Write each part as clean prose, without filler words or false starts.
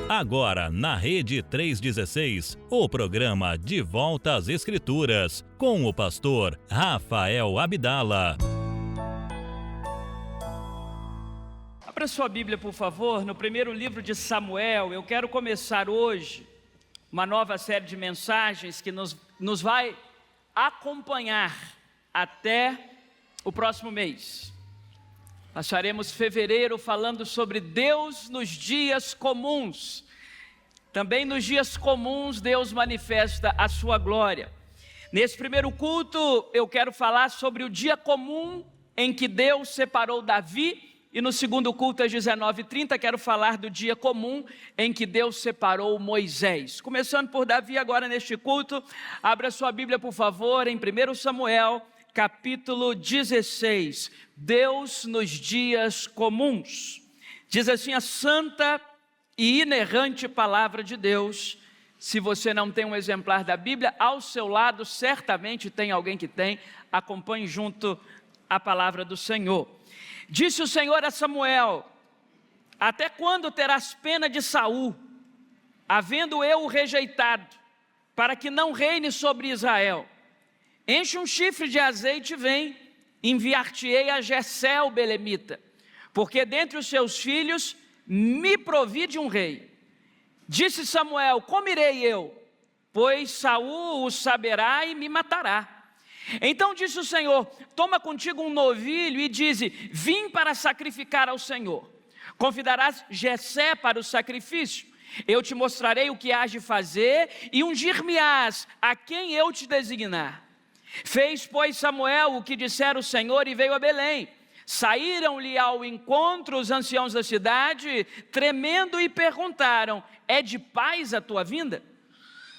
Agora, na Rede 316, o programa De Volta às Escrituras, com o pastor Rafael Abdala. Abra sua Bíblia, por favor, no primeiro livro de Samuel. Eu quero começar hoje uma nova série de mensagens que nos vai acompanhar até o próximo mês. Passaremos fevereiro falando sobre Deus nos dias comuns. Também nos dias comuns Deus manifesta a sua glória. Nesse primeiro culto eu quero falar sobre o dia comum em que Deus separou Davi. E no segundo culto às 19h30 quero falar do dia comum em que Deus separou Moisés. Começando por Davi agora neste culto. Abra sua Bíblia, por favor, em 1 Samuel capítulo 16, Deus nos dias comuns. Diz assim a santa e inerrante palavra de Deus. Se você não tem um exemplar da Bíblia, ao seu lado certamente tem alguém que tem. Acompanhe junto a palavra do Senhor. Disse o Senhor a Samuel: até quando terás pena de Saul, havendo eu o rejeitado, para que não reine sobre Israel? Enche um chifre de azeite e vem, enviar-te-ei a Jessé o belemita, porque dentre os seus filhos me provi de um rei. Disse Samuel: como irei eu? Pois Saul o saberá e me matará. Então disse o Senhor: toma contigo um novilho e dize: vim para sacrificar ao Senhor. Convidarás Jessé para o sacrifício. Eu te mostrarei o que hás de fazer e ungir-me-ás a quem eu te designar. Fez, pois, Samuel o que dissera o Senhor e veio a Belém. Saíram-lhe ao encontro os anciãos da cidade, tremendo, e perguntaram: é de paz a tua vinda?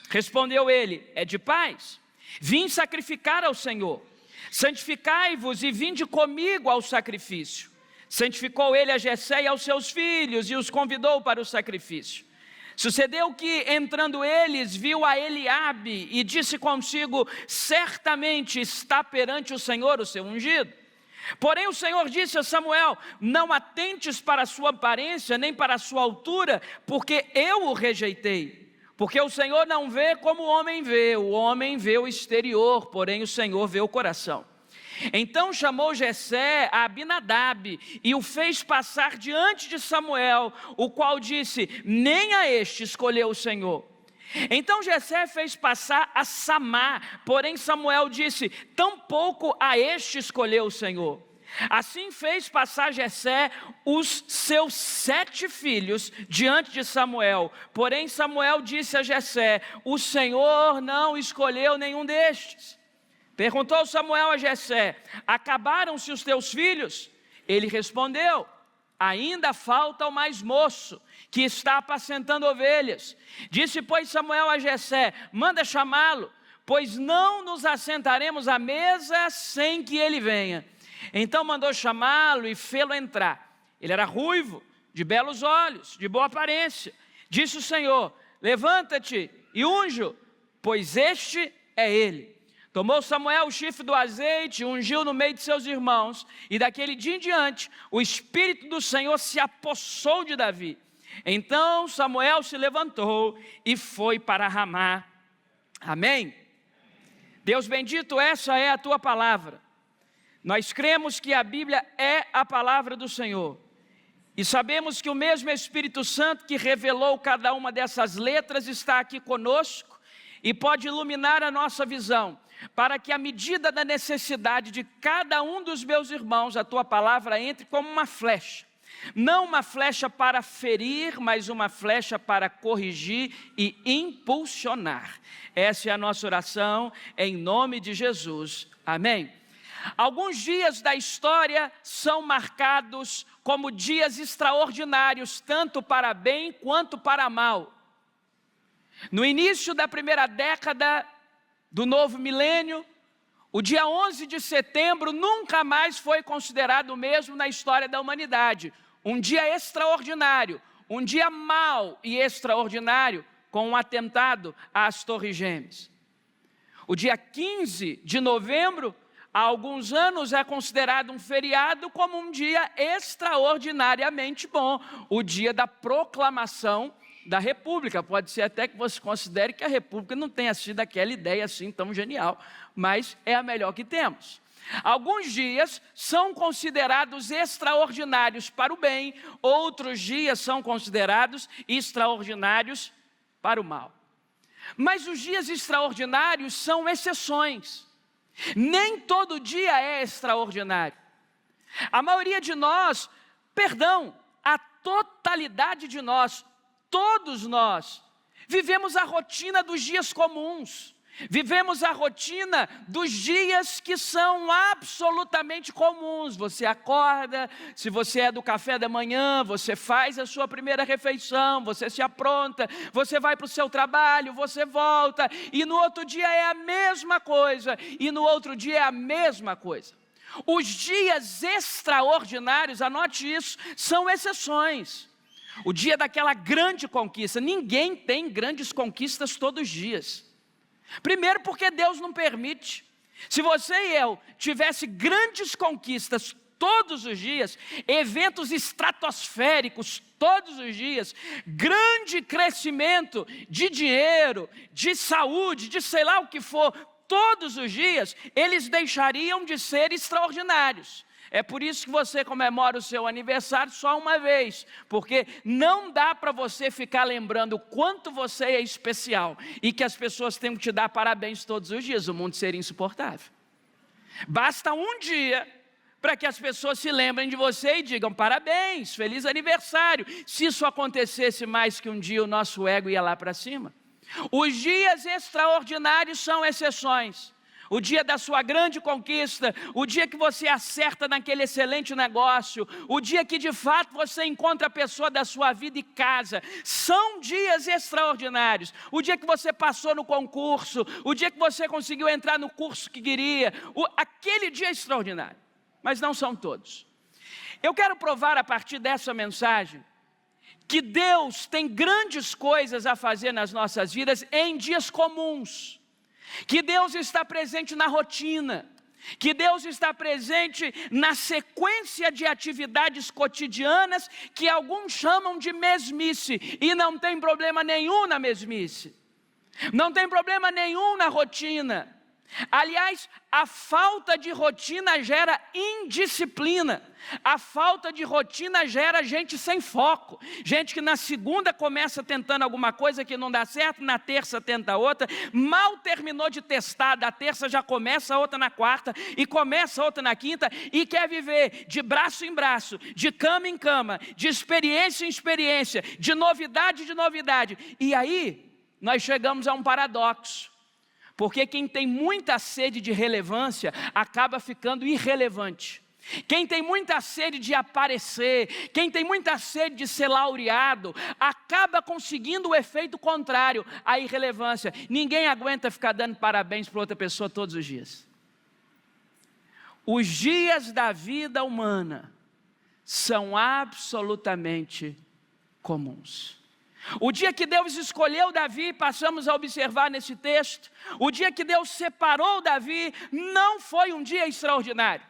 Respondeu ele: é de paz. Vim sacrificar ao Senhor. Santificai-vos e vinde comigo ao sacrifício. Santificou ele a Jessé e aos seus filhos e os convidou para o sacrifício. Sucedeu que, entrando eles, viu a Eliabe e disse consigo: certamente está perante o Senhor o seu ungido. Porém o Senhor disse a Samuel: não atentes para a sua aparência, nem para a sua altura, porque eu o rejeitei. Porque o Senhor não vê como o homem vê o exterior, porém o Senhor vê o coração. Então chamou Jessé a Abinadab e o fez passar diante de Samuel, o qual disse: nem a este escolheu o Senhor. Então Jessé fez passar a Samá, porém Samuel disse: tampouco a este escolheu o Senhor. Assim fez passar Jessé os seus 7 filhos diante de Samuel, porém Samuel disse a Jessé: o Senhor não escolheu nenhum destes. Perguntou Samuel a Jessé: acabaram-se os teus filhos? Ele respondeu: ainda falta o mais moço, que está apacentando ovelhas. Disse, pois, Samuel a Jessé: manda chamá-lo, pois não nos assentaremos à mesa sem que ele venha. Então mandou chamá-lo e fê-lo entrar. Ele era ruivo, de belos olhos, de boa aparência. Disse o Senhor: levanta-te e unge-o, pois este é ele. Tomou Samuel o chifre do azeite, ungiu no meio de seus irmãos, e daquele dia em diante, o Espírito do Senhor se apossou de Davi. Então Samuel se levantou e foi para Ramá. Amém? Deus bendito, essa é a tua palavra. Nós cremos que a Bíblia é a palavra do Senhor. E sabemos que o mesmo Espírito Santo que revelou cada uma dessas letras está aqui conosco e pode iluminar a nossa visão, para que à medida da necessidade de cada um dos meus irmãos, a tua palavra entre como uma flecha. Não uma flecha para ferir, mas uma flecha para corrigir e impulsionar. Essa é a nossa oração, em nome de Jesus. Amém. Alguns dias da história são marcados como dias extraordinários, tanto para bem quanto para mal. No início da primeira década do novo milênio, o dia 11 de setembro nunca mais foi considerado o mesmo na história da humanidade. Um dia extraordinário, um dia mau e extraordinário, com um atentado às Torres Gêmeas. O dia 15 de novembro, há alguns anos é considerado um feriado como um dia extraordinariamente bom, o dia da proclamação da República. Pode ser até que você considere que a República não tenha sido aquela ideia assim tão genial, mas é a melhor que temos. Alguns dias são considerados extraordinários para o bem, outros dias são considerados extraordinários para o mal. Mas os dias extraordinários são exceções. Nem todo dia é extraordinário. A maioria de nós, a totalidade de nós, todos nós, vivemos a rotina dos dias comuns. Vivemos a rotina dos dias que são absolutamente comuns. Você acorda, se você é do café da manhã, você faz a sua primeira refeição, você se apronta, você vai para o seu trabalho, você volta, e no outro dia é a mesma coisa, e no outro dia é a mesma coisa. Os dias extraordinários, anote isso, são exceções. O dia daquela grande conquista, ninguém tem grandes conquistas todos os dias. Primeiro porque Deus não permite. Se você e eu tivesse grandes conquistas todos os dias, eventos estratosféricos todos os dias, grande crescimento de dinheiro, de saúde, de sei lá o que for, todos os dias, eles deixariam de ser extraordinários. É por isso que você comemora o seu aniversário só uma vez, porque não dá para você ficar lembrando o quanto você é especial e que as pessoas têm que te dar parabéns todos os dias, o mundo seria insuportável. Basta um dia para que as pessoas se lembrem de você e digam parabéns, feliz aniversário. Se isso acontecesse mais que um dia, o nosso ego ia lá para cima. Os dias extraordinários são exceções. O dia da sua grande conquista, o dia que você acerta naquele excelente negócio, o dia que de fato você encontra a pessoa da sua vida e casa, são dias extraordinários. O dia que você passou no concurso, o dia que você conseguiu entrar no curso que queria, aquele dia é extraordinário, mas não são todos. Eu quero provar a partir dessa mensagem que Deus tem grandes coisas a fazer nas nossas vidas em dias comuns. Que Deus está presente na rotina, que Deus está presente na sequência de atividades cotidianas que alguns chamam de mesmice, e não tem problema nenhum na mesmice, não tem problema nenhum na rotina. Aliás, a falta de rotina gera indisciplina, a falta de rotina gera gente sem foco, gente que na segunda começa tentando alguma coisa que não dá certo, na terça tenta outra, mal terminou de testar, da terça já começa outra na quarta, e começa outra na quinta, e quer viver de braço em braço, de cama em cama, de experiência em experiência, de novidade em novidade. E aí, nós chegamos a um paradoxo. Porque quem tem muita sede de relevância acaba ficando irrelevante. Quem tem muita sede de aparecer, quem tem muita sede de ser laureado, acaba conseguindo o efeito contrário, a irrelevância. Ninguém aguenta ficar dando parabéns para outra pessoa todos os dias. Os dias da vida humana são absolutamente comuns. O dia que Deus escolheu Davi, passamos a observar nesse texto, o dia que Deus separou Davi, não foi um dia extraordinário.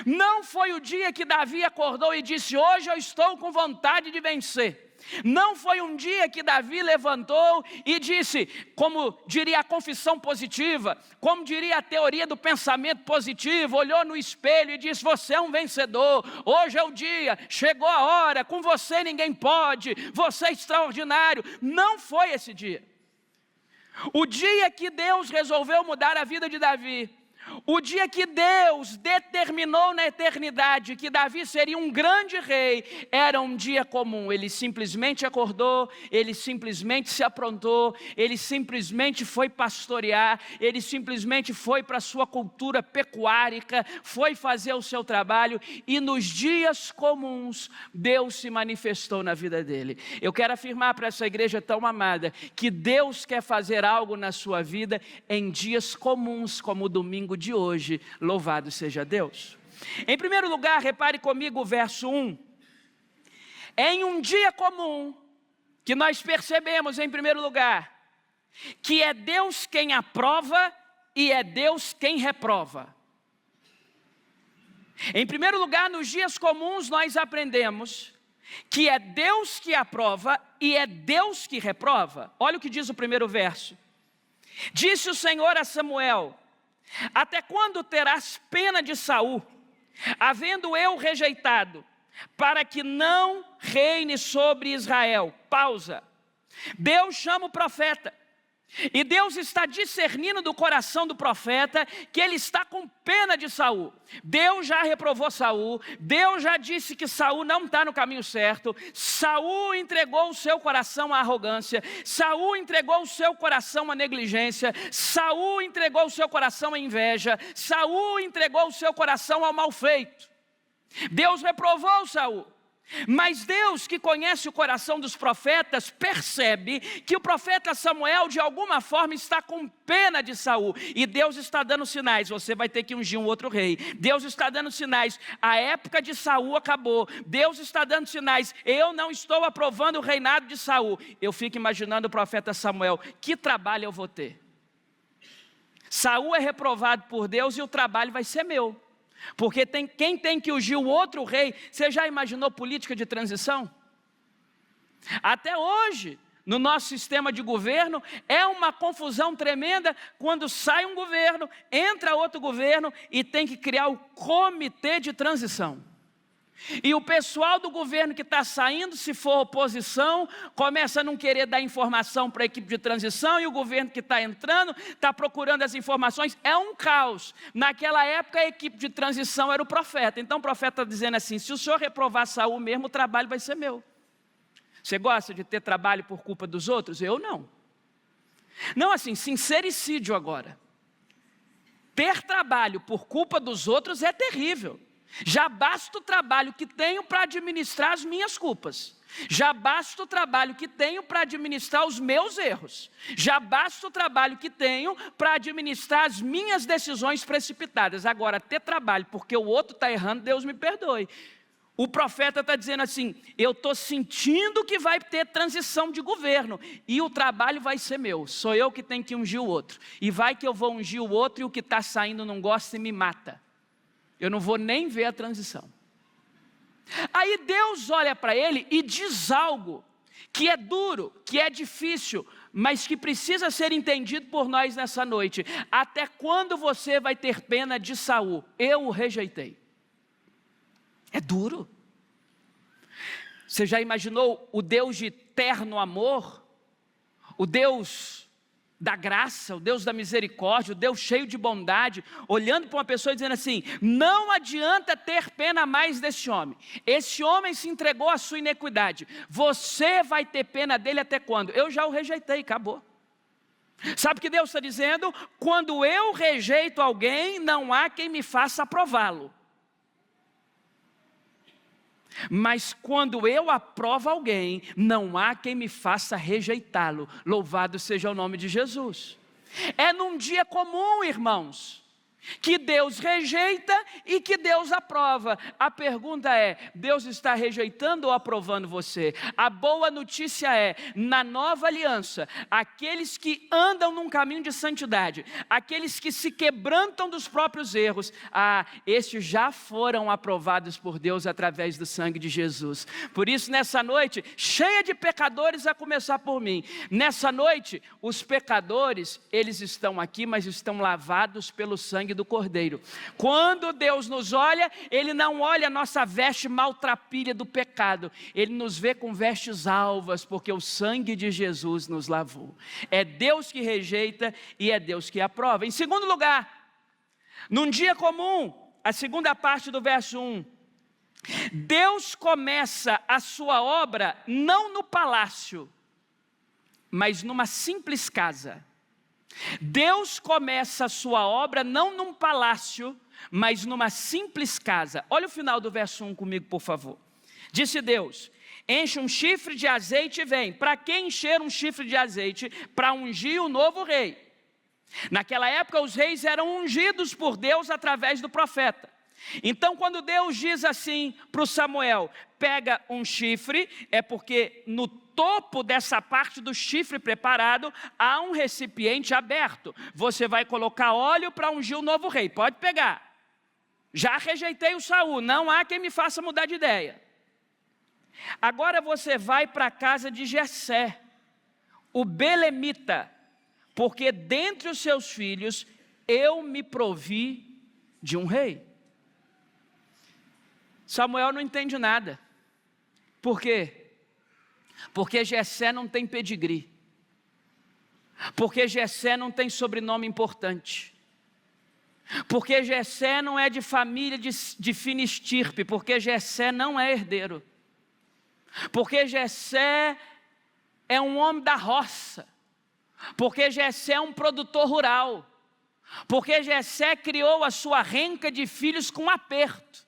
Não foi o dia que Davi acordou e disse, hoje eu estou com vontade de vencer. Não foi um dia que Davi levantou e disse, como diria a confissão positiva, como diria a teoria do pensamento positivo, olhou no espelho e disse, você é um vencedor, hoje é o dia, chegou a hora, com você ninguém pode, você é extraordinário. Não foi esse dia. O dia que Deus resolveu mudar a vida de Davi, o dia que Deus determinou na eternidade que Davi seria um grande rei, era um dia comum. Ele simplesmente acordou, ele simplesmente se aprontou, ele simplesmente foi pastorear, ele simplesmente foi para a sua cultura pecuárica, foi fazer o seu trabalho, e nos dias comuns Deus se manifestou na vida dele. Eu quero afirmar para essa igreja tão amada que Deus quer fazer algo na sua vida em dias comuns, como o domingo de hoje. Louvado seja Deus. Em primeiro lugar, repare comigo o verso 1. Em um dia comum, que nós percebemos em primeiro lugar, que é Deus quem aprova e é Deus quem reprova. Em primeiro lugar, nos dias comuns nós aprendemos que é Deus que aprova e é Deus que reprova. Olha o que diz o primeiro verso. Disse o Senhor a Samuel: até quando terás pena de Saul, havendo eu rejeitado, para que não reine sobre Israel? Pausa. Deus chama o profeta. E Deus está discernindo do coração do profeta que ele está com pena de Saul. Deus já reprovou Saul, Deus já disse que Saul não está no caminho certo. Saul entregou o seu coração à arrogância, Saul entregou o seu coração à negligência, Saul entregou o seu coração à inveja, Saul entregou o seu coração ao mal feito. Deus reprovou Saul. Mas Deus, que conhece o coração dos profetas, percebe que o profeta Samuel de alguma forma está com pena de Saul, e Deus está dando sinais: você vai ter que ungir um outro rei. Deus está dando sinais: a época de Saul acabou. Deus está dando sinais: eu não estou aprovando o reinado de Saul. Eu fico imaginando o profeta Samuel: que trabalho eu vou ter? Saul é reprovado por Deus e o trabalho vai ser meu. Porque quem tem que ungir o outro rei? Você já imaginou política de transição? Até hoje, no nosso sistema de governo, é uma confusão tremenda quando sai um governo, entra outro governo e tem que criar o comitê de transição. E o pessoal do governo que está saindo, se for oposição, começa a não querer dar informação para a equipe de transição, e o governo que está entrando está procurando as informações. É um caos. Naquela época a equipe de transição era o profeta. Então o profeta está dizendo assim: se o senhor reprovar Saul mesmo, o trabalho vai ser meu. Você gosta de ter trabalho por culpa dos outros? Eu não. Não, assim, sincericídio agora. Ter trabalho por culpa dos outros é terrível. Já basta o trabalho que tenho para administrar as minhas culpas. Já basta o trabalho que tenho para administrar os meus erros. Já basta o trabalho que tenho para administrar as minhas decisões precipitadas. Agora, ter trabalho porque o outro está errando, Deus me perdoe. O profeta está dizendo assim: eu estou sentindo que vai ter transição de governo e o trabalho vai ser meu. Sou eu que tenho que ungir o outro. E vai que eu vou ungir o outro e o que está saindo não gosta e me mata. Eu não vou nem ver a transição. Aí Deus olha para ele e diz algo que é duro, que é difícil, mas que precisa ser entendido por nós nessa noite. Até quando você vai ter pena de Saul? Eu o rejeitei. É duro. Você já imaginou o Deus de eterno amor? O Deus da graça, o Deus da misericórdia, o Deus cheio de bondade, olhando para uma pessoa e dizendo assim: não adianta ter pena mais desse homem. Esse homem se entregou à sua iniquidade. Você vai ter pena dele até quando? Eu já o rejeitei, acabou. Sabe o que Deus está dizendo? Quando eu rejeito alguém, não há quem me faça aprová-lo. Mas quando eu aprovo alguém, não há quem me faça rejeitá-lo. Louvado seja o nome de Jesus. É num dia comum, irmãos, que Deus rejeita e que Deus aprova. A pergunta é: Deus está rejeitando ou aprovando você? A boa notícia é: na nova aliança, aqueles que andam num caminho de santidade, aqueles que se quebrantam dos próprios erros, estes já foram aprovados por Deus através do sangue de Jesus. Por isso, nessa noite, cheia de pecadores, a começar por mim, nessa noite, os pecadores, eles estão aqui, mas estão lavados pelo sangue do Cordeiro. Quando Deus nos olha, Ele não olha a nossa veste maltrapilha do pecado, Ele nos vê com vestes alvas, porque o sangue de Jesus nos lavou. É Deus que rejeita e é Deus que aprova. Em segundo lugar, num dia comum, a segunda parte do verso 1, Deus começa a sua obra não no palácio, mas numa simples casa. Deus começa a sua obra não num palácio, mas numa simples casa. Olha o final do verso 1 comigo, por favor. Disse Deus: enche um chifre de azeite e vem. Para que encher um chifre de azeite? Para ungir o novo rei. Naquela época os reis eram ungidos por Deus através do profeta. Então quando Deus diz assim para o Samuel: pega um chifre, é porque no topo dessa parte do chifre preparado há um recipiente aberto. Você vai colocar óleo para ungir o novo rei, pode pegar. Já rejeitei o Saul, não há quem me faça mudar de ideia. Agora você vai para a casa de Jessé, o belemita, porque dentre os seus filhos eu me provi de um rei. Samuel não entende nada. Por quê? Porque Jessé não tem pedigree. Porque Jessé não tem sobrenome importante. Porque Jessé não é de família de fina estirpe. Porque Jessé não é herdeiro. Porque Jessé é um homem da roça. Porque Jessé é um produtor rural. Porque Jessé criou a sua renca de filhos com aperto.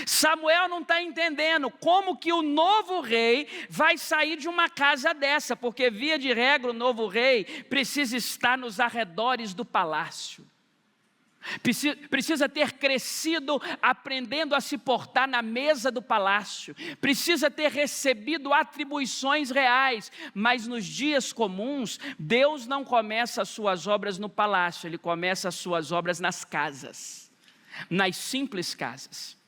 Samuel não está entendendo como que o novo rei vai sair de uma casa dessa, porque via de regra o novo rei precisa estar nos arredores do palácio. Precisa ter crescido aprendendo a se portar na mesa do palácio. Precisa ter recebido atribuições reais. Mas nos dias comuns, Deus não começa as suas obras no palácio. Ele começa as suas obras nas casas. Nas simples casas.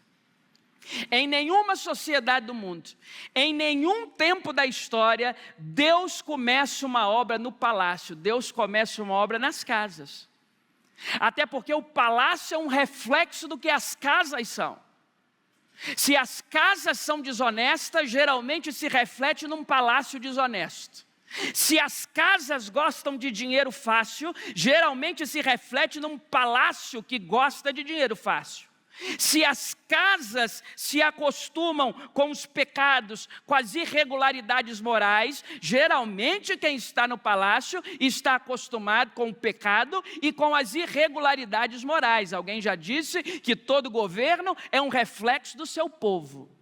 Em nenhuma sociedade do mundo, em nenhum tempo da história, Deus começa uma obra no palácio. Deus começa uma obra nas casas. Até porque o palácio é um reflexo do que as casas são. Se as casas são desonestas, geralmente se reflete num palácio desonesto. Se as casas gostam de dinheiro fácil, geralmente se reflete num palácio que gosta de dinheiro fácil. Se as casas se acostumam com os pecados, com as irregularidades morais, geralmente quem está no palácio está acostumado com o pecado e com as irregularidades morais. Alguém já disse que todo governo é um reflexo do seu povo.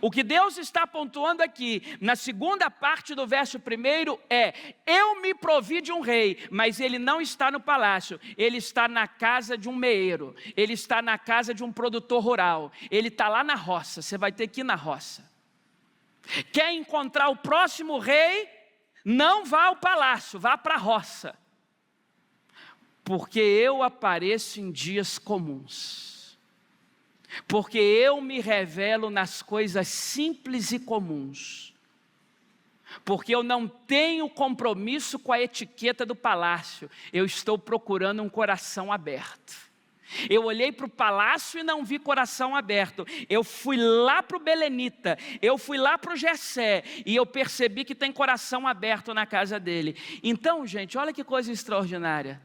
O que Deus está pontuando aqui, na segunda parte do verso 1 é: eu me provi de um rei, mas ele não está no palácio, ele está na casa de um meeiro, ele está na casa de um produtor rural, ele está lá na roça. Você vai ter que ir na roça. Quer encontrar o próximo rei? Não vá ao palácio, vá para a roça. Porque eu apareço em dias comuns. Porque eu me revelo nas coisas simples e comuns. Porque eu não tenho compromisso com a etiqueta do palácio. Eu estou procurando um coração aberto. Eu olhei para o palácio e não vi coração aberto. Eu fui lá para o belenita, eu fui lá para o Jessé, e eu percebi que tem coração aberto na casa dele. Então, gente, olha que coisa extraordinária.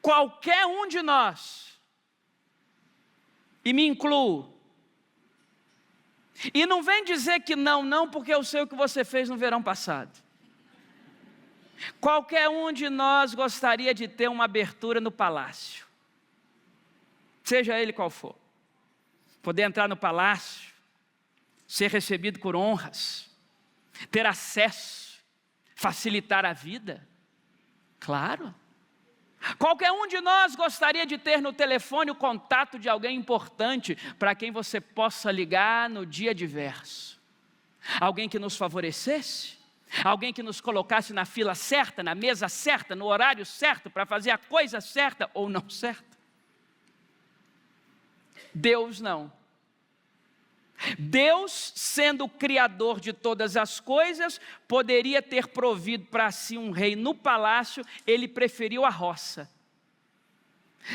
Qualquer um de nós, e me incluo. E não vem dizer que não, porque eu sei o que você fez no verão passado. Qualquer um de nós gostaria de ter uma abertura no palácio. Seja ele qual for. Poder entrar no palácio, ser recebido por honras, ter acesso, facilitar a vida. Claro. Qualquer um de nós gostaria de ter no telefone o contato de alguém importante para quem você possa ligar no dia adverso. Alguém que nos favorecesse, alguém que nos colocasse na fila certa, na mesa certa, no horário certo, para fazer a coisa certa ou não certa. Deus não. Deus, sendo o Criador de todas as coisas, poderia ter provido para si um rei no palácio, ele preferiu a roça.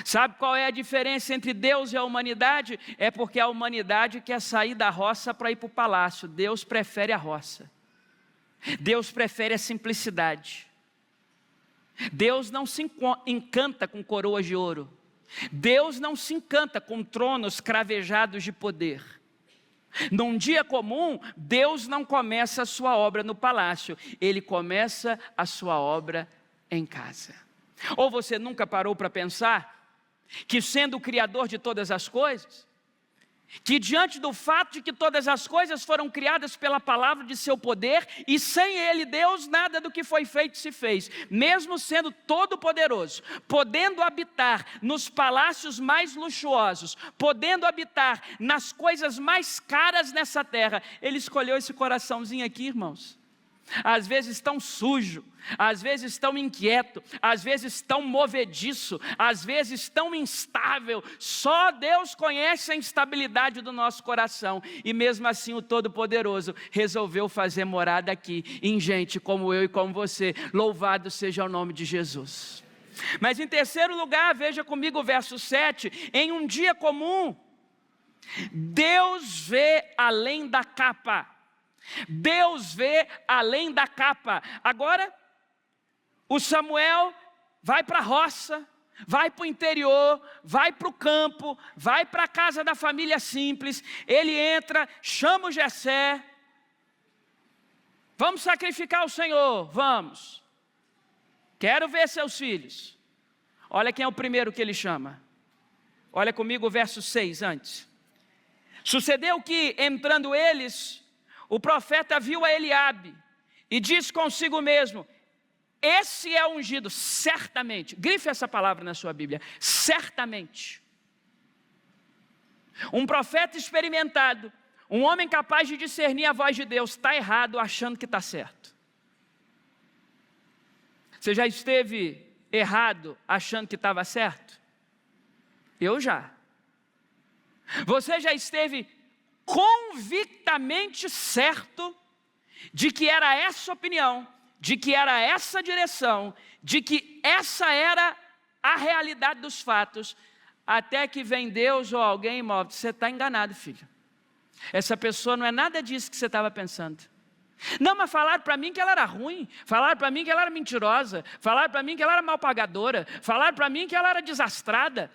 Sabe qual é a diferença entre Deus e a humanidade? É porque a humanidade quer sair da roça para ir para o palácio. Deus prefere a roça. Deus prefere a simplicidade. Deus não se encanta com coroas de ouro. Deus não se encanta com tronos cravejados de poder. Num dia comum, Deus não começa a sua obra no palácio, Ele começa a sua obra em casa. Ou você nunca parou para pensar que, sendo o Criador de todas as coisas, que diante do fato de que todas as coisas foram criadas pela palavra de seu poder, e sem Ele, Deus, nada do que foi feito se fez, mesmo sendo todo poderoso, podendo habitar nos palácios mais luxuosos, podendo habitar nas coisas mais caras nessa terra, Ele escolheu esse coraçãozinho aqui, irmãos. às vezes tão sujo, às vezes tão inquieto, às vezes tão movediço, às vezes tão instável. Só Deus conhece a instabilidade do nosso coração, e mesmo assim o Todo-Poderoso resolveu fazer morada aqui, em gente como eu e como você. Louvado seja o nome de Jesus. Mas em terceiro lugar, veja comigo o verso 7, em um dia comum, Deus vê além da capa. Deus vê além da capa. Agora, o Samuel vai para a roça, vai para o interior, vai para o campo, vai para a casa da família simples. Ele entra, chama o Jessé. Vamos sacrificar o Senhor, vamos. Quero ver seus filhos. Olha quem é o primeiro que ele chama. Olha comigo o verso 6 antes. Sucedeu que, entrando eles, o profeta viu a Eliabe e disse consigo mesmo: esse é ungido, certamente. Grife essa palavra na sua Bíblia, certamente. Um profeta experimentado, um homem capaz de discernir a voz de Deus, está errado achando que está certo. Você já esteve errado achando que estava certo? Eu já. Você já esteve convictamente certo de que era essa opinião, de que era essa direção, de que essa era a realidade dos fatos, até que vem Deus ou alguém e move: você está enganado, filho. Essa pessoa não é nada disso que você estava pensando. Não, mas falaram para mim que ela era ruim, falaram para mim que ela era mentirosa, falaram para mim que ela era mal pagadora, falaram para mim que ela era desastrada.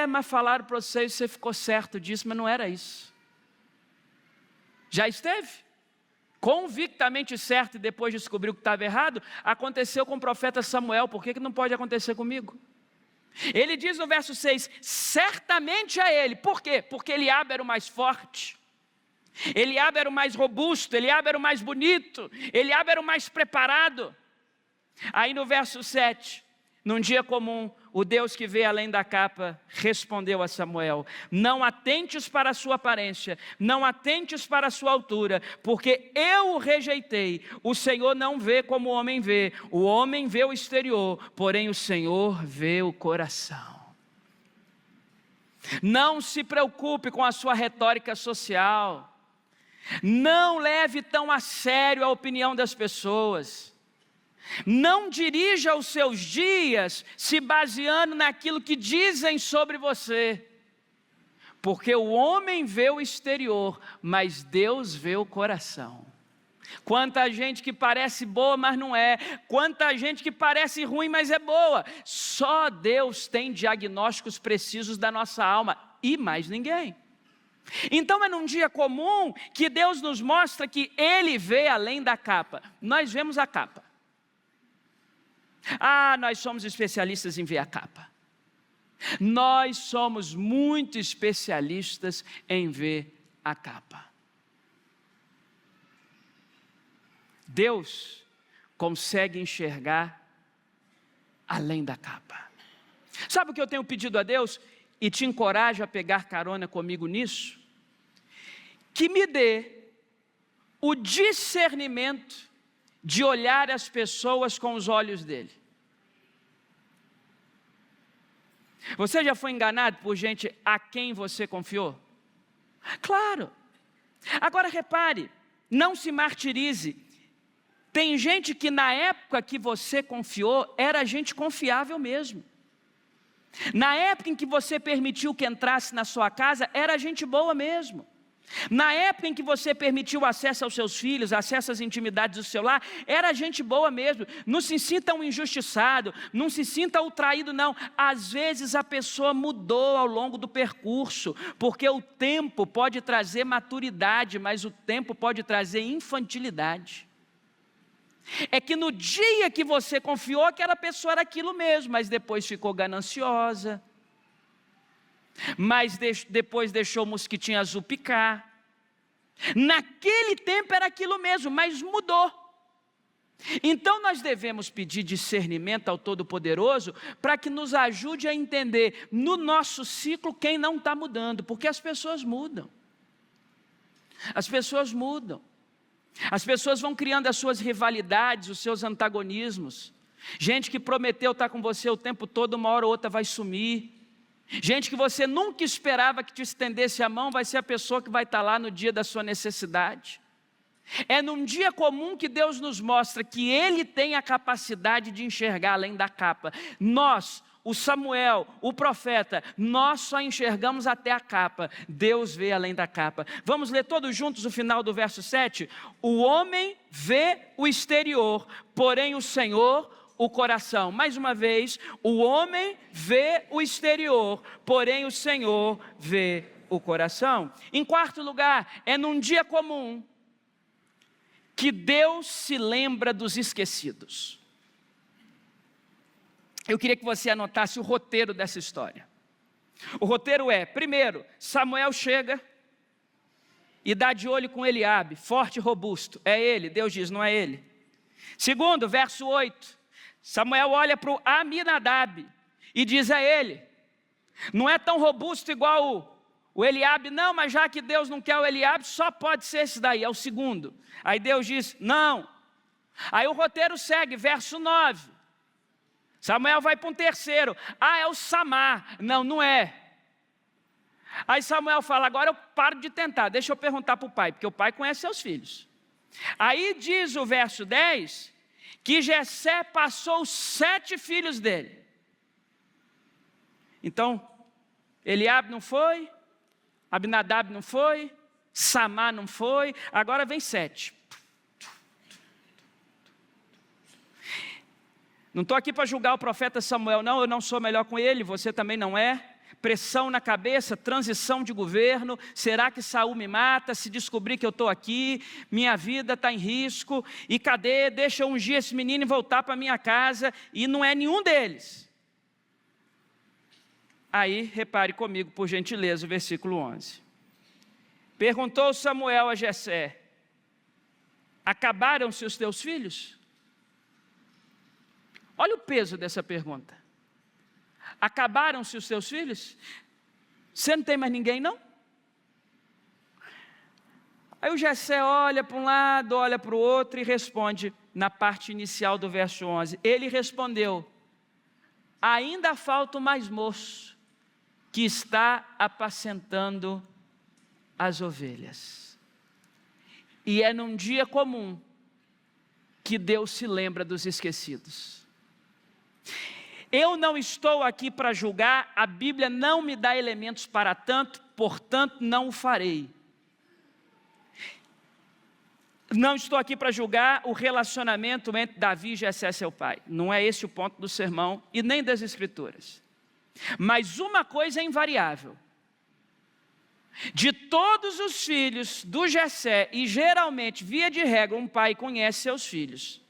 Mas falaram para você e você ficou certo disso, mas não era isso. Já esteve convictamente certo e depois descobriu que estava errado? Aconteceu com o profeta Samuel. Por que não pode acontecer comigo? Ele diz no verso 6, certamente é ele. Por quê? Porque Eliabe era o mais forte, Eliabe era o mais robusto, Eliabe era o mais bonito, Eliabe era o mais preparado. Aí no verso 7, num dia comum, o Deus que vê além da capa respondeu a Samuel: não atentes para a sua aparência, não atentes para a sua altura, porque eu o rejeitei. O Senhor não vê como o homem vê o exterior, porém o Senhor vê o coração. Não se preocupe com a sua retórica social, não leve tão a sério a opinião das pessoas. Não dirija os seus dias se baseando naquilo que dizem sobre você, porque o homem vê o exterior, mas Deus vê o coração. Quanta gente que parece boa, mas não é. Quanta gente que parece ruim, mas é boa. Só Deus tem diagnósticos precisos da nossa alma, e mais ninguém. Então é num dia comum que Deus nos mostra que Ele vê além da capa. Nós vemos a capa. Nós somos especialistas em ver a capa. Nós somos muito especialistas em ver a capa. Deus consegue enxergar além da capa. Sabe o que eu tenho pedido a Deus? E te encorajo a pegar carona comigo nisso? Que me dê o discernimento de olhar as pessoas com os olhos dele. Você já foi enganado por gente a quem você confiou? Claro. Agora repare, não se martirize. Tem gente que na época que você confiou, era gente confiável mesmo. Na época em que você permitiu que entrasse na sua casa, era gente boa mesmo. Na época em que você permitiu acesso aos seus filhos, acesso às intimidades do seu lar, era gente boa mesmo. Não se sinta um injustiçado, não se sinta o traído, não. Às vezes a pessoa mudou ao longo do percurso, porque o tempo pode trazer maturidade, mas o tempo pode trazer infantilidade. É que no dia que você confiou, aquela pessoa era aquilo mesmo, mas depois ficou gananciosa, mas depois deixou o mosquitinho azul picar. Naquele tempo era aquilo mesmo, mas mudou. Então nós devemos pedir discernimento ao Todo-Poderoso para que nos ajude a entender no nosso ciclo quem não está mudando, porque as pessoas mudam. As pessoas mudam. As pessoas vão criando as suas rivalidades, os seus antagonismos. Gente que prometeu estar com você o tempo todo, uma hora ou outra vai sumir. Gente que você nunca esperava que te estendesse a mão, vai ser a pessoa que vai estar lá no dia da sua necessidade. É num dia comum que Deus nos mostra que Ele tem a capacidade de enxergar além da capa. Nós, o Samuel, o profeta, nós só enxergamos até a capa. Deus vê além da capa. Vamos ler todos juntos o final do verso 7? O homem vê o exterior, porém o Senhor o coração. Mais uma vez, o homem vê o exterior, porém o Senhor vê o coração. Em quarto lugar, é num dia comum que Deus se lembra dos esquecidos. Eu queria que você anotasse o roteiro dessa história. O roteiro é, primeiro, Samuel chega e dá de olho com Eliabe, forte e robusto. É ele, Deus diz, não é ele. Segundo, verso 8, Samuel olha para o Aminadab e diz a ele, não é tão robusto igual o Eliabe, não, mas já que Deus não quer o Eliabe, só pode ser esse daí, é o segundo. Aí Deus diz, não. Aí o roteiro segue, verso 9. Samuel vai para um terceiro. É o Samar. Não, não é. Aí Samuel fala, agora eu paro de tentar, deixa eu perguntar para o pai, porque o pai conhece seus filhos. Aí diz o verso 10, que Jessé passou 7 filhos dele. Então, Eliabe não foi, Abinadab não foi, Samar não foi, agora vem 7. Não estou aqui para julgar o profeta Samuel, não, eu não sou melhor com ele, você também não é. Pressão na cabeça, transição de governo, será que Saul me mata, se descobrir que eu estou aqui, minha vida está em risco, e cadê, deixa eu ungir esse menino e voltar para minha casa, e não é nenhum deles. Aí, repare comigo, por gentileza, o versículo 11. Perguntou Samuel a Jessé, acabaram-se os teus filhos? Olha o peso dessa pergunta. Acabaram-se os teus filhos? Você não tem mais ninguém, não? Aí o Jessé olha para um lado, olha para o outro e responde na parte inicial do verso 11. Ele respondeu, ainda falta o mais moço, que está apacentando as ovelhas. E é num dia comum que Deus se lembra dos esquecidos. Eu não estou aqui para julgar, a Bíblia não me dá elementos para tanto, portanto não o farei. Não estou aqui para julgar o relacionamento entre Davi e Jessé, seu pai. Não é esse o ponto do sermão e nem das Escrituras. Mas uma coisa é invariável. De todos os filhos do Jessé, e geralmente, via de regra, um pai conhece seus filhos.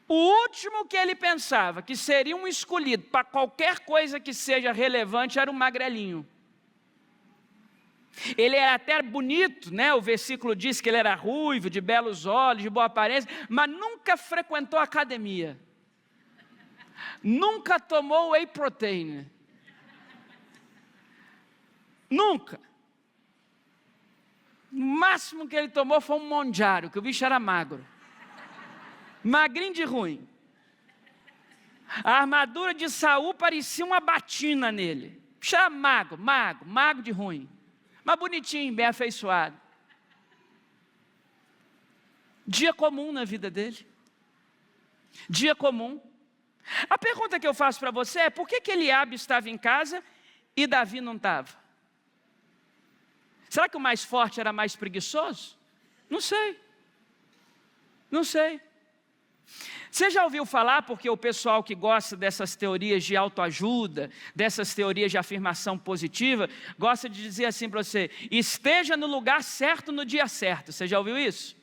O último que ele pensava que seria um escolhido para qualquer coisa que seja relevante era o magrelinho. Ele era até bonito, né? O versículo diz que ele era ruivo, de belos olhos, de boa aparência, mas nunca frequentou a academia. Nunca tomou whey protein. Nunca. O máximo que ele tomou foi um mondiário, que o bicho era magro. Magrinho de ruim. A armadura de Saul parecia uma batina nele. O bicho era magro de ruim. Mas bonitinho, bem afeiçoado. Dia comum na vida dele. Dia comum. A pergunta que eu faço para você é, por que Eliabe estava em casa e Davi não estava? Será que o mais forte era mais preguiçoso? Não sei. Não sei. Você já ouviu falar, porque o pessoal que gosta dessas teorias de autoajuda, dessas teorias de afirmação positiva, gosta de dizer assim para você, esteja no lugar certo no dia certo. Você já ouviu isso?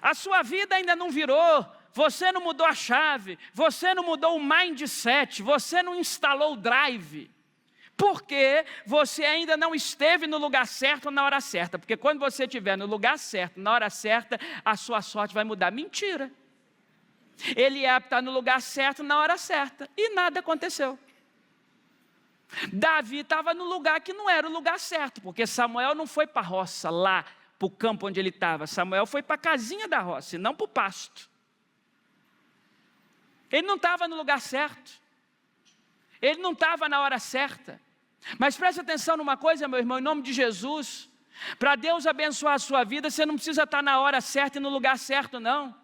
A sua vida ainda não virou, você não mudou a chave, você não mudou o mindset, você não instalou o drive, porque você ainda não esteve no lugar certo na hora certa, porque quando você estiver no lugar certo, na hora certa, a sua sorte vai mudar. Mentira! Eliabe está no lugar certo na hora certa, e nada aconteceu. Davi estava no lugar que não era o lugar certo, porque Samuel não foi para a roça lá, para o campo onde ele estava. Samuel foi para a casinha da roça, e não para o pasto. Ele não estava no lugar certo. Ele não estava na hora certa. Mas preste atenção numa coisa, meu irmão, em nome de Jesus. Para Deus abençoar a sua vida, você não precisa estar na hora certa e no lugar certo, não.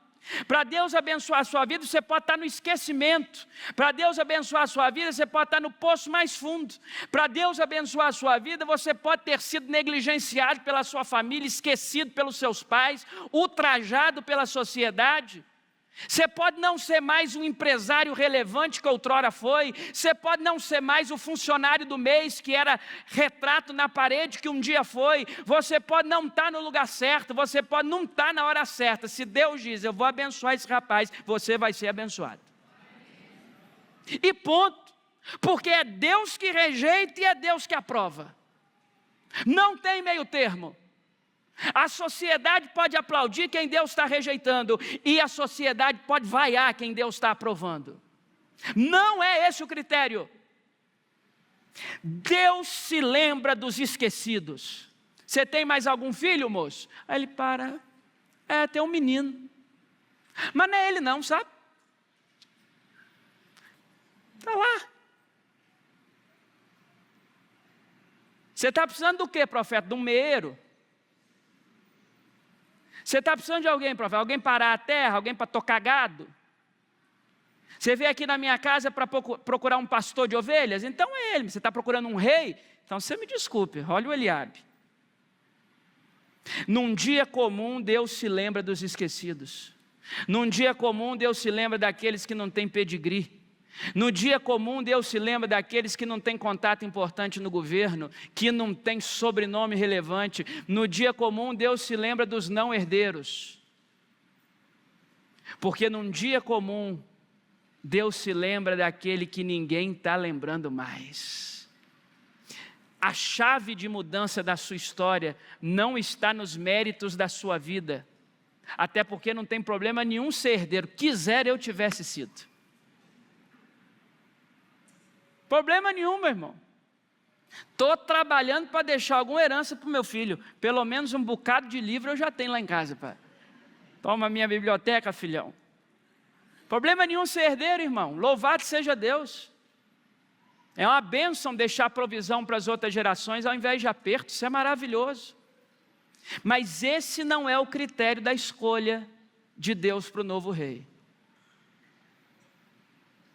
Para Deus abençoar a sua vida, você pode estar no esquecimento. Para Deus abençoar a sua vida, você pode estar no poço mais fundo. Para Deus abençoar a sua vida, você pode ter sido negligenciado pela sua família, esquecido pelos seus pais, ultrajado pela sociedade. Você pode não ser mais um empresário relevante que outrora foi. Você pode não ser mais o funcionário do mês que era retrato na parede que um dia foi. Você pode não estar no lugar certo. Você pode não estar na hora certa. Se Deus diz, eu vou abençoar esse rapaz, você vai ser abençoado. E ponto. Porque é Deus que rejeita e é Deus que aprova. Não tem meio termo. A sociedade pode aplaudir quem Deus está rejeitando, e a sociedade pode vaiar quem Deus está aprovando. Não é esse o critério. Deus se lembra dos esquecidos. Você tem mais algum filho, moço? Aí ele para, tem um menino. Mas não é ele não, sabe? Está lá. Você está precisando do quê, profeta? De um meeiro? Você está precisando de alguém, profeta? Alguém parar a terra? Alguém para tocar gado? Você veio aqui na minha casa para procurar um pastor de ovelhas? Então é ele. Você está procurando um rei? Então você me desculpe, olha o Eliabe. Num dia comum, Deus se lembra dos esquecidos. Num dia comum, Deus se lembra daqueles que não têm pedigree. No dia comum, Deus se lembra daqueles que não têm contato importante no governo, que não têm sobrenome relevante. No dia comum, Deus se lembra dos não herdeiros. Porque num dia comum, Deus se lembra daquele que ninguém está lembrando mais. A chave de mudança da sua história não está nos méritos da sua vida. Até porque não tem problema nenhum ser herdeiro. Quiser eu tivesse sido. Problema nenhum, meu irmão. Estou trabalhando para deixar alguma herança para o meu filho. Pelo menos um bocado de livro eu já tenho lá em casa. Pai. Toma a minha biblioteca, filhão. Problema nenhum ser herdeiro, irmão. Louvado seja Deus. É uma bênção deixar provisão para as outras gerações ao invés de aperto. Isso é maravilhoso. Mas esse não é o critério da escolha de Deus para o novo rei.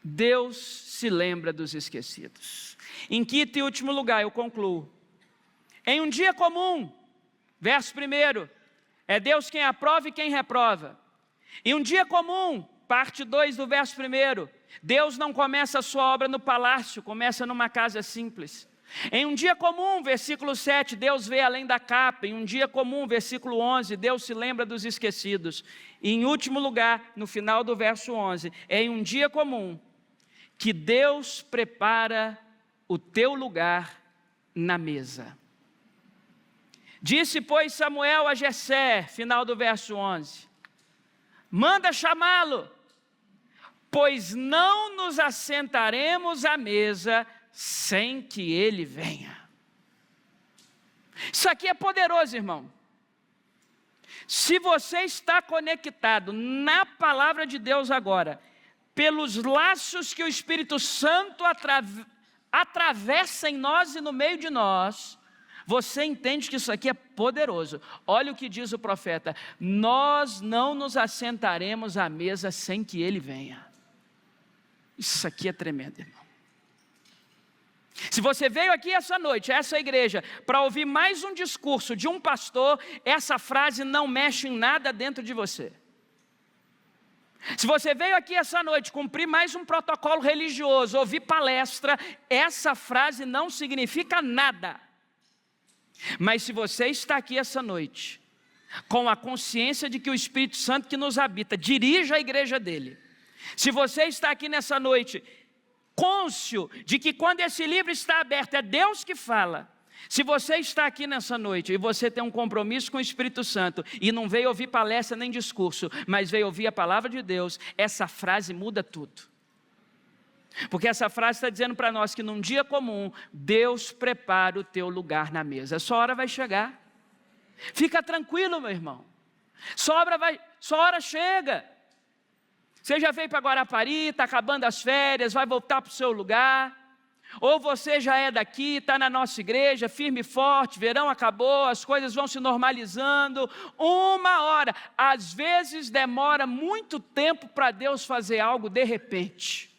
Deus se lembra dos esquecidos. Em quinto e último lugar, eu concluo. Em um dia comum, verso 1, é Deus quem aprova e quem reprova. Em um dia comum, parte 2 do verso 1, Deus não começa a sua obra no palácio, começa numa casa simples. Em um dia comum, versículo 7, Deus vê além da capa. Em um dia comum, versículo 11, Deus se lembra dos esquecidos. E em último lugar, no final do verso 11, é em um dia comum que Deus prepara o teu lugar na mesa. Disse, pois, Samuel a Jessé, final do verso 11, manda chamá-lo, pois não nos assentaremos à mesa sem que ele venha. Isso aqui é poderoso, irmão. Se você está conectado na palavra de Deus agora, pelos laços que o Espírito Santo atravessa em nós e no meio de nós, você entende que isso aqui é poderoso. Olha o que diz o profeta: nós não nos assentaremos à mesa sem que ele venha. Isso aqui é tremendo, irmão. Se você veio aqui essa noite, essa igreja, para ouvir mais um discurso de um pastor, essa frase não mexe em nada dentro de você. Se você veio aqui essa noite cumprir mais um protocolo religioso, ouvir palestra, essa frase não significa nada. Mas se você está aqui essa noite, com a consciência de que o Espírito Santo que nos habita dirige a igreja dele, se você está aqui nessa noite, cônscio de que quando esse livro está aberto é Deus que fala, se você está aqui nessa noite e você tem um compromisso com o Espírito Santo e não veio ouvir palestra nem discurso, mas veio ouvir a palavra de Deus, essa frase muda tudo. Porque essa frase está dizendo para nós que num dia comum, Deus prepara o teu lugar na mesa. A sua hora vai chegar. Fica tranquilo, meu irmão. Sua hora chega. Você já veio para Guarapari, está acabando as férias, vai voltar para o seu lugar. Ou você já é daqui, está na nossa igreja, firme e forte, verão acabou, as coisas vão se normalizando. 1 hora, às vezes demora muito tempo para Deus fazer algo de repente.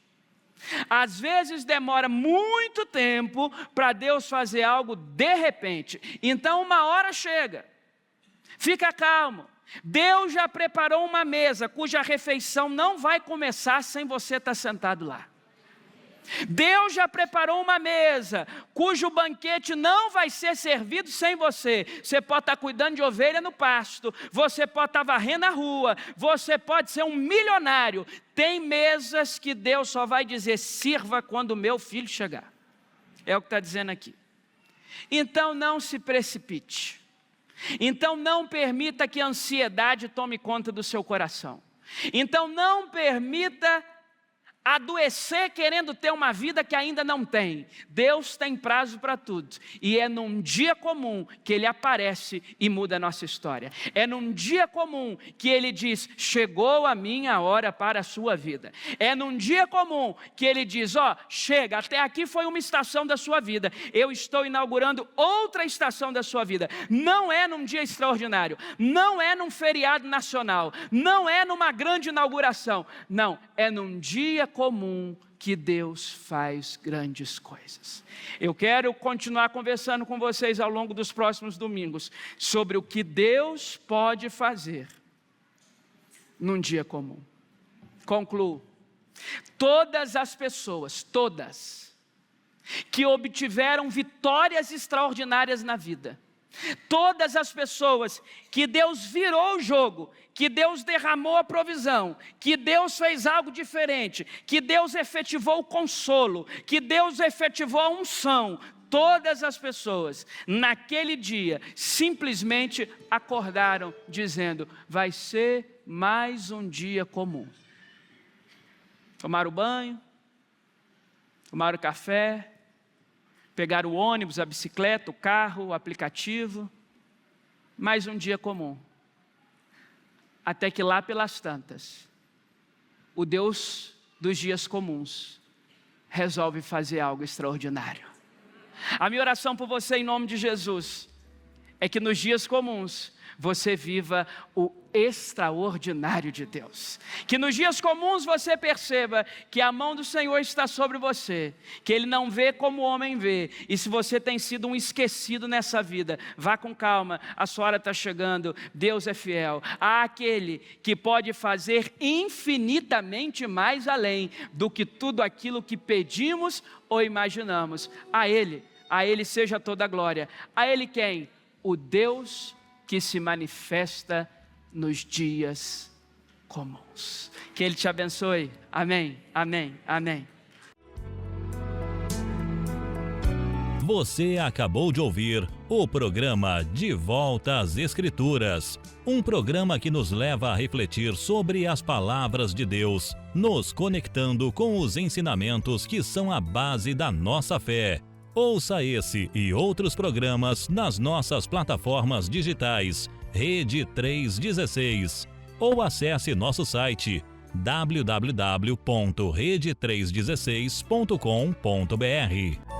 Às vezes demora muito tempo para Deus fazer algo de repente. Então 1 hora chega, fica calmo. Deus já preparou uma mesa cuja refeição não vai começar sem você estar sentado lá. Deus já preparou uma mesa cujo banquete não vai ser servido sem você. Você pode estar cuidando de ovelha no pasto, você pode estar varrendo a rua, você pode ser um milionário. Tem mesas que Deus só vai dizer: sirva quando o meu filho chegar. É o que está dizendo aqui. Então não se precipite. Então não permita que a ansiedade tome conta do seu coração. Então não permita adoecer querendo ter uma vida que ainda não tem. Deus tem prazo para tudo. E é num dia comum que Ele aparece e muda a nossa história. É num dia comum que Ele diz: chegou a minha hora para a sua vida. É num dia comum que Ele diz: chega, até aqui foi uma estação da sua vida. Eu estou inaugurando outra estação da sua vida. Não é num dia extraordinário. Não é num feriado nacional. Não é numa grande inauguração. Não, é num dia comum que Deus faz grandes coisas. Eu quero continuar conversando com vocês ao longo dos próximos domingos sobre o que Deus pode fazer num dia comum. Concluo. Todas as pessoas, todas, que obtiveram vitórias extraordinárias na vida, todas as pessoas que Deus virou o jogo, que Deus derramou a provisão, que Deus fez algo diferente, que Deus efetivou o consolo, que Deus efetivou a unção, todas as pessoas naquele dia simplesmente acordaram dizendo: vai ser mais um dia comum. Tomaram banho, tomaram café, pegaram o ônibus, a bicicleta, o carro, o aplicativo. Mais um dia comum. Até que lá pelas tantas, o Deus dos dias comuns resolve fazer algo extraordinário. A minha oração por você em nome de Jesus é que nos dias comuns você viva o extraordinário de Deus. Que nos dias comuns você perceba que a mão do Senhor está sobre você, que Ele não vê como o homem vê. E se você tem sido um esquecido nessa vida, vá com calma, a sua hora está chegando. Deus é fiel. Há aquele que pode fazer infinitamente mais além do que tudo aquilo que pedimos ou imaginamos. A Ele seja toda a glória. A Ele quem? O Deus que se manifesta nos dias comuns. Que Ele te abençoe. Amém, amém, amém. Você acabou de ouvir o programa De Volta às Escrituras, um programa que nos leva a refletir sobre as palavras de Deus, nos conectando com os ensinamentos que são a base da nossa fé. Ouça esse e outros programas nas nossas plataformas digitais, Rede 316, ou acesse nosso site www.rede316.com.br.